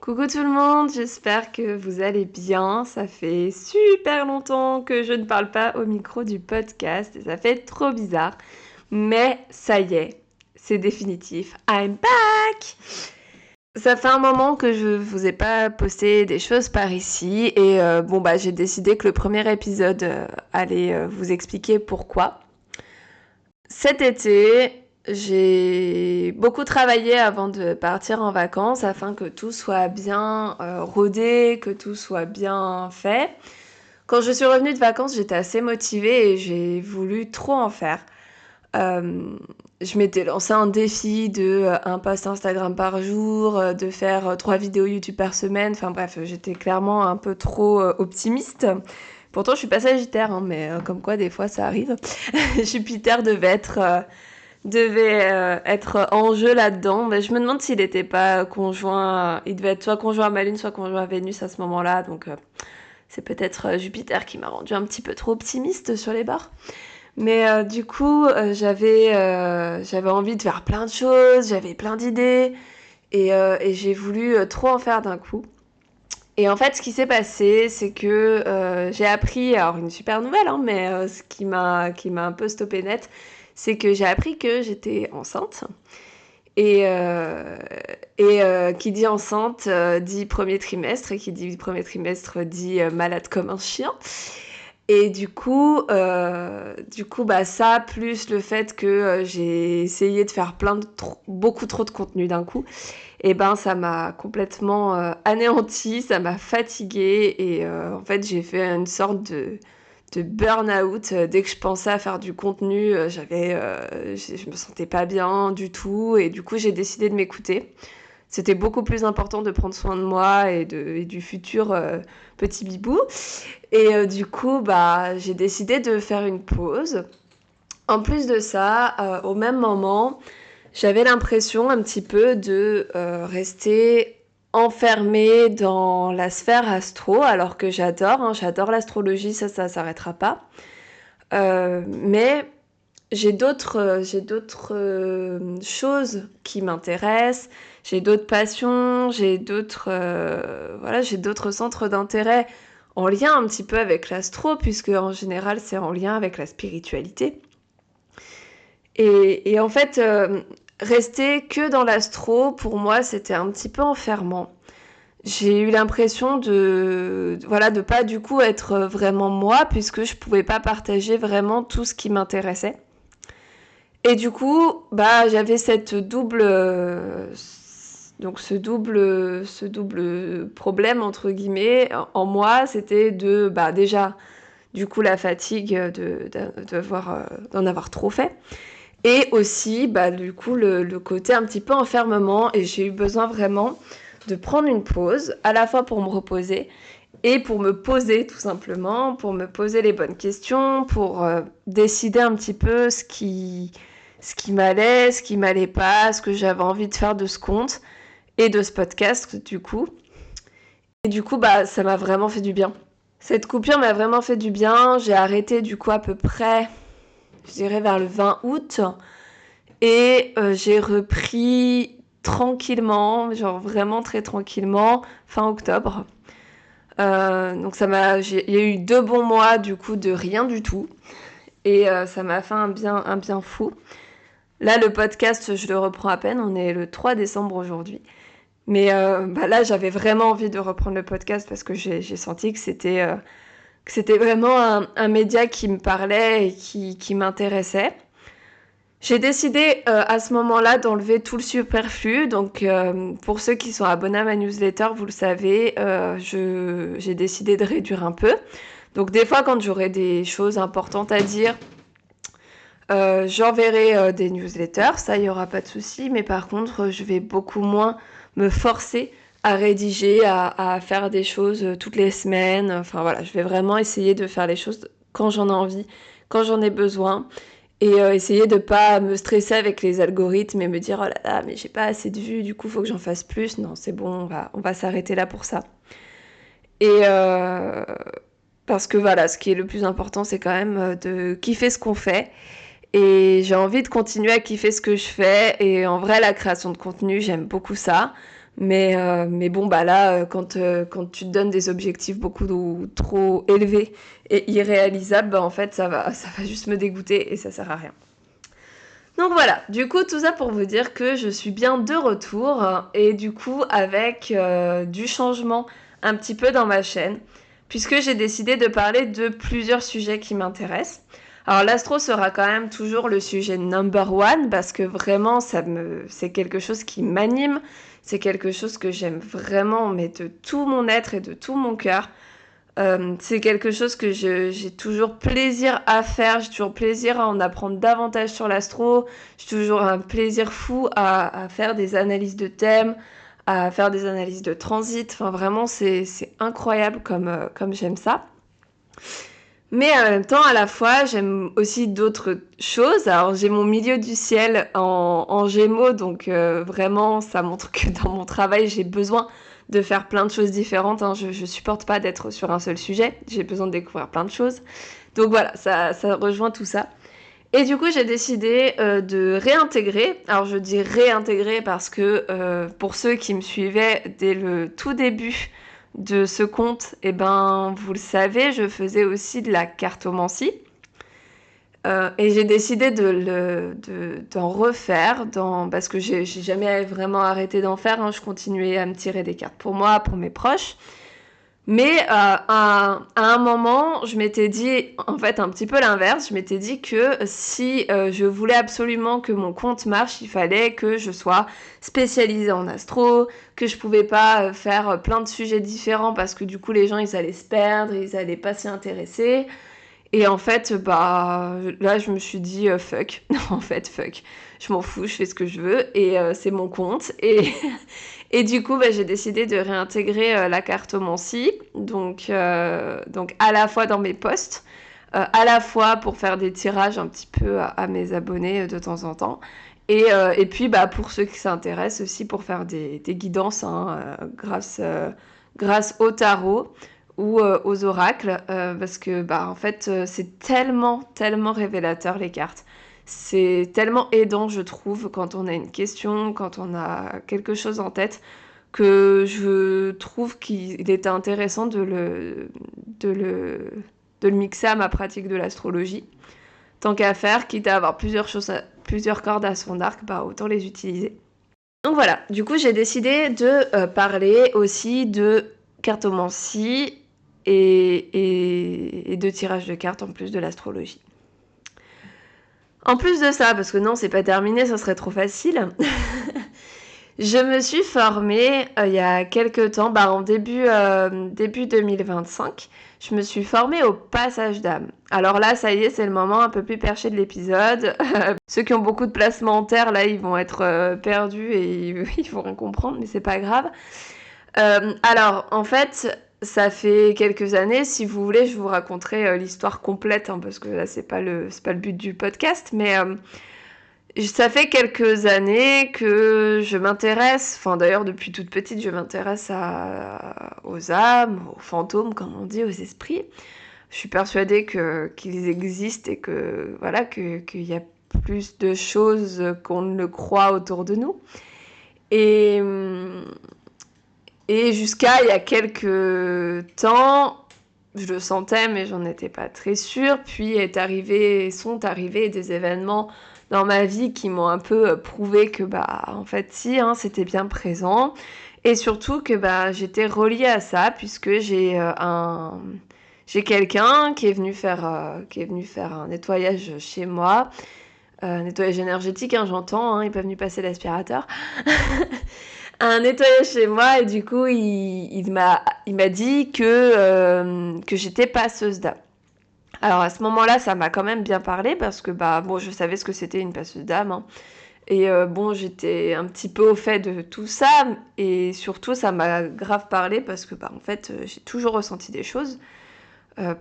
Coucou tout le monde, j'espère que vous allez bien. Ça fait super longtemps que je ne parle pas au micro du podcast et ça fait trop bizarre. Mais ça y est, c'est définitif. I'm back! Ça fait un moment que je vous ai pas posté des choses par ici et j'ai décidé que le premier épisode allait vous expliquer pourquoi. Cet été, j'ai beaucoup travaillé avant de partir en vacances afin que tout soit bien rodé, que tout soit bien fait. Quand je suis revenue de vacances, j'étais assez motivée et j'ai voulu trop en faire. Euh, je m'étais lancé un défi de un post Instagram par jour, de faire 3 vidéos YouTube par semaine. Enfin bref, j'étais clairement un peu trop optimiste. Pourtant, je suis pas Sagittaire, hein, mais comme quoi des fois ça arrive. Jupiter devait être en jeu là-dedans. Mais je me demande s'il n'était pas conjoint. Il devait être soit conjoint à ma Lune, soit conjoint à Vénus à ce moment-là. Donc c'est peut-être Jupiter qui m'a rendu un petit peu trop optimiste sur les bords. Mais du coup, j'avais envie de faire plein de choses, j'avais plein d'idées. Et j'ai voulu trop en faire d'un coup. Et en fait, ce qui s'est passé, c'est que j'ai appris, alors une super nouvelle, hein, mais ce qui m'a un peu stoppé net, c'est que j'ai appris que j'étais enceinte. Et qui dit enceinte dit premier trimestre, et qui dit premier trimestre dit malade comme un chien. Et du coup, ça, plus le fait que j'ai essayé de faire beaucoup trop de contenu d'un coup, et ben ça m'a complètement anéantie, ça m'a fatiguée et en fait j'ai fait une sorte de burn-out. Dès que je pensais à faire du contenu, je me sentais pas bien du tout et du coup j'ai décidé de m'écouter. C'était beaucoup plus important de prendre soin de moi et du futur petit bibou. Et du coup, j'ai décidé de faire une pause. En plus de ça, au même moment, j'avais l'impression un petit peu de rester enfermée dans la sphère astro, alors que j'adore l'astrologie, ça s'arrêtera pas. Mais j'ai d'autres choses qui m'intéressent, j'ai d'autres passions, j'ai d'autres centres d'intérêt en lien un petit peu avec l'astro, puisque en général c'est en lien avec la spiritualité. Et en fait, rester que dans l'astro, pour moi, c'était un petit peu enfermant. J'ai eu l'impression de pas du coup être vraiment moi, puisque je pouvais pas partager vraiment tout ce qui m'intéressait. Et du coup, j'avais cette double, ce double problème entre guillemets en moi, c'était déjà du coup la fatigue d'en avoir trop fait. Et aussi, du coup, le côté un petit peu enfermement. Et j'ai eu besoin vraiment de prendre une pause, à la fois pour me reposer et pour me poser tout simplement, pour me poser les bonnes questions, pour décider un petit peu ce qui m'allait pas, ce que j'avais envie de faire de ce compte et de ce podcast du coup. Et du coup, ça m'a vraiment fait du bien. Cette coupure m'a vraiment fait du bien. J'ai arrêté du coup à peu près, je dirais vers le 20 août. Et j'ai repris tranquillement, genre vraiment très tranquillement, fin octobre. Donc il y a eu 2 bons mois du coup de rien du tout. Et ça m'a fait un bien fou. Là, le podcast, je le reprends à peine. On est le 3 décembre aujourd'hui. Mais là, j'avais vraiment envie de reprendre le podcast parce que j'ai senti que c'était vraiment un média qui me parlait et qui m'intéressait. J'ai décidé à ce moment-là d'enlever tout le superflu. Donc, pour ceux qui sont abonnés à ma newsletter, vous le savez, j'ai décidé de réduire un peu. Donc, des fois, quand j'aurai des choses importantes à dire, j'enverrai des newsletters. Ça, il n'y aura pas de souci. Mais par contre, je vais beaucoup moins me forcer à rédiger, à faire des choses toutes les semaines. Enfin, voilà, je vais vraiment essayer de faire les choses quand j'en ai envie, quand j'en ai besoin. Et essayer de pas me stresser avec les algorithmes et me dire oh là là mais j'ai pas assez de vues, du coup faut que j'en fasse plus. Non, c'est bon, on va s'arrêter là pour ça. Et parce que voilà, ce qui est le plus important, c'est quand même de kiffer ce qu'on fait. Et j'ai envie de continuer à kiffer ce que je fais. Et en vrai, la création de contenu, j'aime beaucoup ça. Mais bon, bah là, quand tu te donnes des objectifs beaucoup trop élevés et irréalisables, bah en fait, ça va juste me dégoûter et ça sert à rien. Donc voilà, du coup, tout ça pour vous dire que je suis bien de retour et du coup, avec du changement un petit peu dans ma chaîne, puisque j'ai décidé de parler de plusieurs sujets qui m'intéressent. Alors l'astro sera quand même toujours le sujet number one parce que vraiment c'est quelque chose qui m'anime, c'est quelque chose que j'aime vraiment mais de tout mon être et de tout mon cœur. C'est quelque chose que j'ai toujours plaisir à faire, j'ai toujours plaisir à en apprendre davantage sur l'astro, j'ai toujours un plaisir fou à faire des analyses de thèmes, à faire des analyses de transit, enfin vraiment c'est incroyable comme j'aime ça. Mais en même temps, à la fois, j'aime aussi d'autres choses. Alors, j'ai mon milieu du ciel en Gémeaux, donc vraiment, ça montre que dans mon travail, j'ai besoin de faire plein de choses différentes. Hein. Je supporte pas d'être sur un seul sujet. J'ai besoin de découvrir plein de choses. Donc voilà, ça rejoint tout ça. Et du coup, j'ai décidé de réintégrer. Alors, je dis réintégrer parce que pour ceux qui me suivaient dès le tout début de ce compte, eh ben, vous le savez, je faisais aussi de la cartomancie. Et j'ai décidé d'en refaire, parce que j'ai jamais vraiment arrêté d'en faire. Hein. Je continuais à me tirer des cartes pour moi, pour mes proches. Mais à un moment, je m'étais dit, en fait, un petit peu l'inverse. Je m'étais dit que si je voulais absolument que mon compte marche, il fallait que je sois spécialisée en astro, que je pouvais pas faire plein de sujets différents parce que du coup, les gens, ils allaient se perdre, ils allaient pas s'y intéresser. Et en fait, bah, là, je me suis dit, fuck. En fait, fuck. Je m'en fous, je fais ce que je veux. Et c'est mon compte. Et du coup, bah, j'ai décidé de réintégrer la cartomancie. Donc, à la fois dans mes posts, à la fois pour faire des tirages un petit peu à mes abonnés de temps en temps. Et puis, bah, pour ceux qui s'intéressent aussi, pour faire des guidances hein, grâce au tarot ou aux oracles, parce que bah, en fait, c'est tellement révélateur les cartes. C'est tellement aidant, je trouve, quand on a une question, quand on a quelque chose en tête, que je trouve qu'il était intéressant de le, de le mixer à ma pratique de l'astrologie. Tant qu'à faire, quitte à avoir plusieurs cordes à son arc, bah, autant les utiliser. Donc voilà, du coup j'ai décidé de parler aussi de cartomancie et de tirage de cartes en plus de l'astrologie. En plus de ça, parce que non, c'est pas terminé, ça serait trop facile, je me suis formée il y a quelques temps, bah, en début 2025, je me suis formée au passage d'âme. Alors là, ça y est, c'est le moment un peu plus perché de l'épisode. Ceux qui ont beaucoup de placements en terre, là, ils vont être perdus et ils vont rien comprendre, mais c'est pas grave. Alors, en fait, ça fait quelques années, si vous voulez, je vous raconterai l'histoire complète, hein, parce que là, c'est pas le but du podcast, mais ça fait quelques années que je m'intéresse, enfin d'ailleurs depuis toute petite, je m'intéresse aux âmes, aux fantômes, comme on dit, aux esprits. Je suis persuadée qu'ils existent et que voilà qu'il y a plus de choses qu'on ne le croit autour de nous. Et, et jusqu'à il y a quelques temps, je le sentais, mais j'en étais pas très sûre. Puis sont arrivés des événements dans ma vie qui m'ont un peu prouvé que bah en fait si, hein, c'était bien présent. Et surtout que bah j'étais reliée à ça puisque j'ai quelqu'un qui est venu faire un nettoyage chez moi, nettoyage énergétique, hein, j'entends, hein, il est pas venu passer l'aspirateur. Un nettoyage chez moi et du coup il m'a dit que j'étais passeuse d'âme. Alors à ce moment-là, ça m'a quand même bien parlé parce que bah bon, je savais ce que c'était une passeuse d'âme. Hein. Et bon, j'étais un petit peu au fait de tout ça et surtout ça m'a grave parlé parce que bah en fait, j'ai toujours ressenti des choses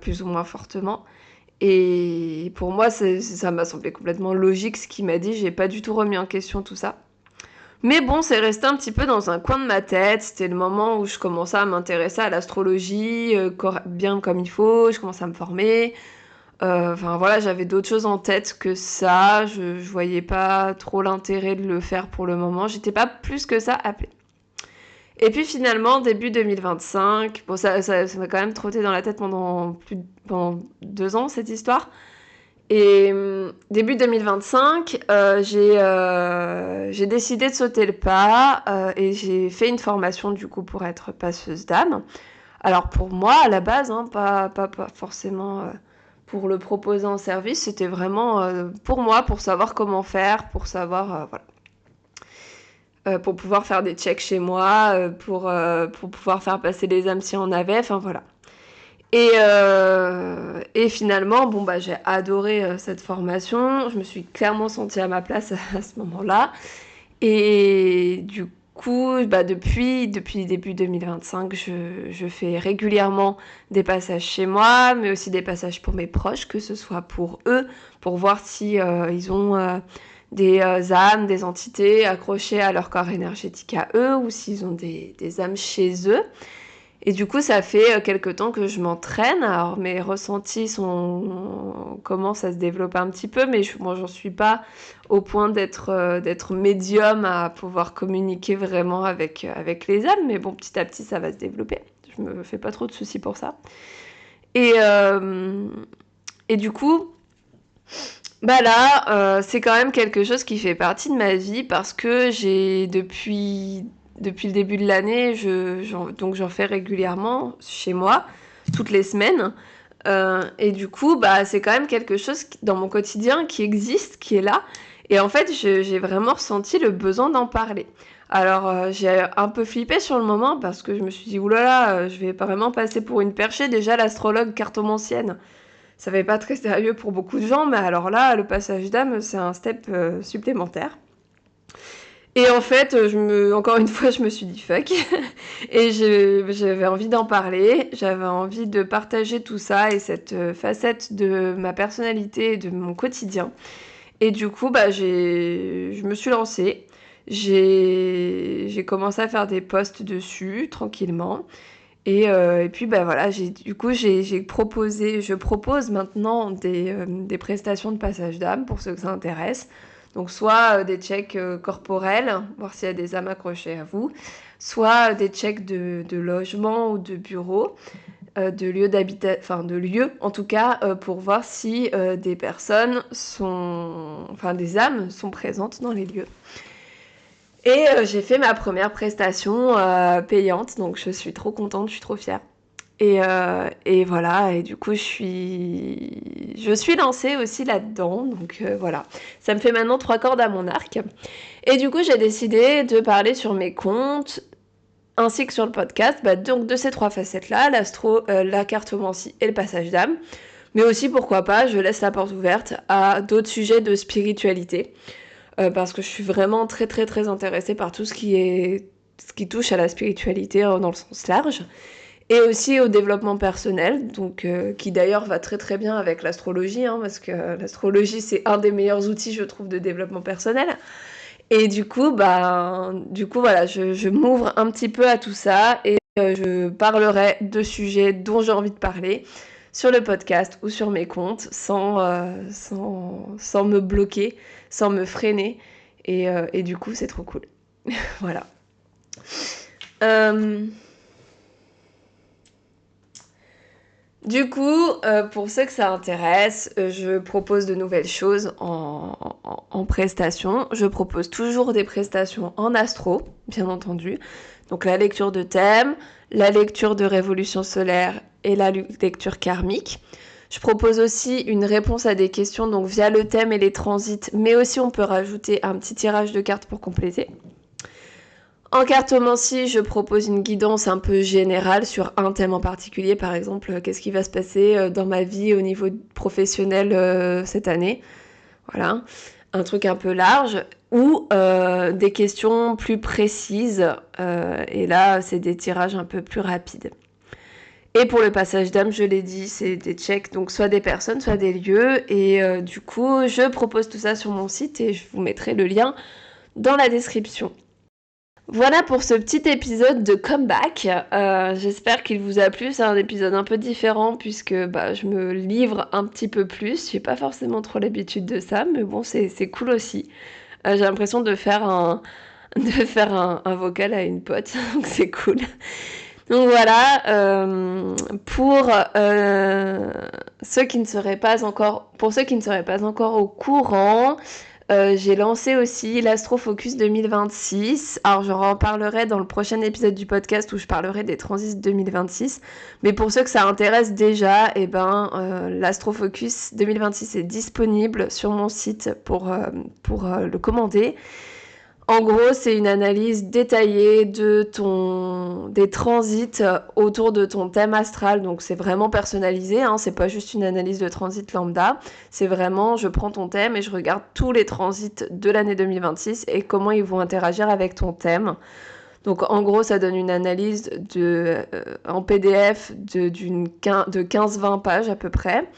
plus ou moins fortement. Et pour moi, ça m'a semblé complètement logique ce qu'il m'a dit. J'ai pas du tout remis en question tout ça. Mais bon, c'est resté un petit peu dans un coin de ma tête. C'était le moment où je commençais à m'intéresser à l'astrologie bien comme il faut. Je commençais à me former. Enfin voilà, j'avais d'autres choses en tête que ça. Je voyais pas trop l'intérêt de le faire pour le moment. J'étais pas plus que ça appelée. Et puis finalement, début 2025, bon, ça m'a quand même trotté dans la tête pendant 2 ans, cette histoire. Et début 2025, j'ai décidé de sauter le pas et j'ai fait une formation du coup pour être passeuse d'âme. Alors pour moi, à la base, hein, pas forcément pour le proposer en service, c'était vraiment pour moi, pour savoir comment faire, pour savoir, voilà. Pour pouvoir faire des checks chez moi, pour pouvoir faire passer les âmes si on avait, enfin voilà. Et finalement, bon bah j'ai adoré cette formation, je me suis clairement sentie à ma place à ce moment-là. Et du coup, bah depuis début 2025, je fais régulièrement des passages chez moi, mais aussi des passages pour mes proches, que ce soit pour eux, pour voir si ils ont des âmes, des entités accrochées à leur corps énergétique à eux, ou s'ils ont des âmes chez eux. Et du coup, ça fait quelque temps que je m'entraîne. Alors, mes ressentis commencent à se développer un petit peu, mais moi, j'en suis pas au point d'être médium à pouvoir communiquer vraiment avec les âmes. Mais bon, petit à petit, ça va se développer. Je me fais pas trop de soucis pour ça. Et, euh, et du coup, bah là, c'est quand même quelque chose qui fait partie de ma vie parce que depuis le début de l'année, donc j'en fais régulièrement chez moi, toutes les semaines. Et du coup, bah, c'est quand même quelque chose dans mon quotidien qui existe, qui est là. Et en fait, j'ai vraiment ressenti le besoin d'en parler. Alors, j'ai un peu flippé sur le moment parce que je me suis dit, oulala, je vais vraiment passer pour une perchée. Déjà, l'astrologue cartomancienne, ça fait pas très sérieux pour beaucoup de gens, mais alors là, le passage d'âme, c'est un step supplémentaire. Et en fait, encore une fois, je me suis dit fuck. Et j'avais envie d'en parler, j'avais envie de partager tout ça et cette facette de ma personnalité et de mon quotidien. Et du coup, bah, je me suis lancée. J'ai commencé à faire des posts dessus, tranquillement. Et puis, bah voilà, je propose maintenant des prestations de passage d'âme pour ceux que ça intéresse. Donc, soit des checks corporels, voir s'il y a des âmes accrochées à vous, soit des checks de logement ou de bureau, de lieux d'habitation, enfin de lieux en tout cas, pour voir si des âmes sont présentes dans les lieux. Et j'ai fait ma première prestation payante, donc je suis trop contente, je suis trop fière. Et voilà, et du coup, je suis lancée aussi là-dedans. Donc voilà, ça me fait maintenant 3 cordes à mon arc. Et du coup, j'ai décidé de parler sur mes comptes, ainsi que sur le podcast, bah, donc de ces 3 facettes-là, l'astro, la cartomancie et le passage d'âme. Mais aussi, pourquoi pas, je laisse la porte ouverte à d'autres sujets de spiritualité. Parce que je suis vraiment très très très intéressée par tout ce qui touche à la spiritualité dans le sens large. Et aussi au développement personnel, donc qui d'ailleurs va très très bien avec l'astrologie, hein, parce que l'astrologie c'est un des meilleurs outils je trouve de développement personnel. Et du coup voilà, je m'ouvre un petit peu à tout ça et je parlerai de sujets dont j'ai envie de parler sur le podcast ou sur mes comptes sans me bloquer, sans me freiner. Et du coup c'est trop cool. Voilà. Du coup, pour ceux que ça intéresse, je propose de nouvelles choses en prestations. Je propose toujours des prestations en astro, bien entendu. Donc la lecture de thème, la lecture de révolution solaire et la lecture karmique. Je propose aussi une réponse à des questions donc via le thème et les transits, mais aussi on peut rajouter un petit tirage de cartes pour compléter. En cartomancie, je propose une guidance un peu générale sur un thème en particulier, par exemple, qu'est-ce qui va se passer dans ma vie au niveau professionnel cette année. Voilà, un truc un peu large. Ou des questions plus précises, et là, c'est des tirages un peu plus rapides. Et pour le passage d'âme, je l'ai dit, c'est des checks, donc soit des personnes, soit des lieux. Et du coup, je propose tout ça sur mon site et je vous mettrai le lien dans la description. Voilà pour ce petit épisode de comeback. J'espère qu'il vous a plu. C'est un épisode un peu différent puisque je me livre un petit peu plus. J'ai pas forcément trop l'habitude de ça, mais bon, c'est cool aussi. J'ai l'impression de faire de faire un vocal à une pote, donc c'est cool. Donc voilà, pour ceux qui ne seraient pas encore au courant, j'ai lancé aussi l'Astrofocus 2026. Alors, je reparlerai dans le prochain épisode du podcast où je parlerai des transits 2026. Mais pour ceux que ça intéresse déjà, l'Astrofocus 2026 est disponible sur mon site pour le commander. En gros, c'est une analyse détaillée des transits autour de ton thème astral. Donc, c'est vraiment personnalisé, hein. C'est pas juste une analyse de transit lambda. C'est vraiment, je prends ton thème et je regarde tous les transits de l'année 2026 et comment ils vont interagir avec ton thème. Donc, en gros, ça donne une analyse en PDF de 15-20 pages à peu près.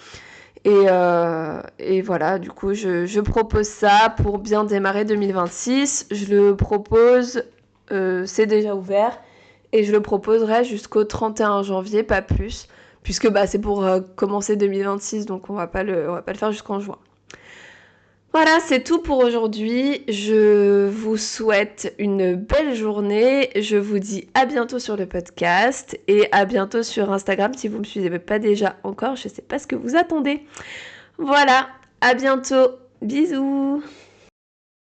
Et voilà, du coup, je propose ça pour bien démarrer 2026. Je le propose, c'est déjà ouvert, et je le proposerai jusqu'au 31 janvier, pas plus, puisque c'est pour commencer 2026, donc on va pas le faire jusqu'en juin. Voilà, c'est tout pour aujourd'hui. Je vous souhaite une belle journée. Je vous dis à bientôt sur le podcast et à bientôt sur Instagram si vous ne me suivez pas déjà encore. Je ne sais pas ce que vous attendez. Voilà, à bientôt. Bisous.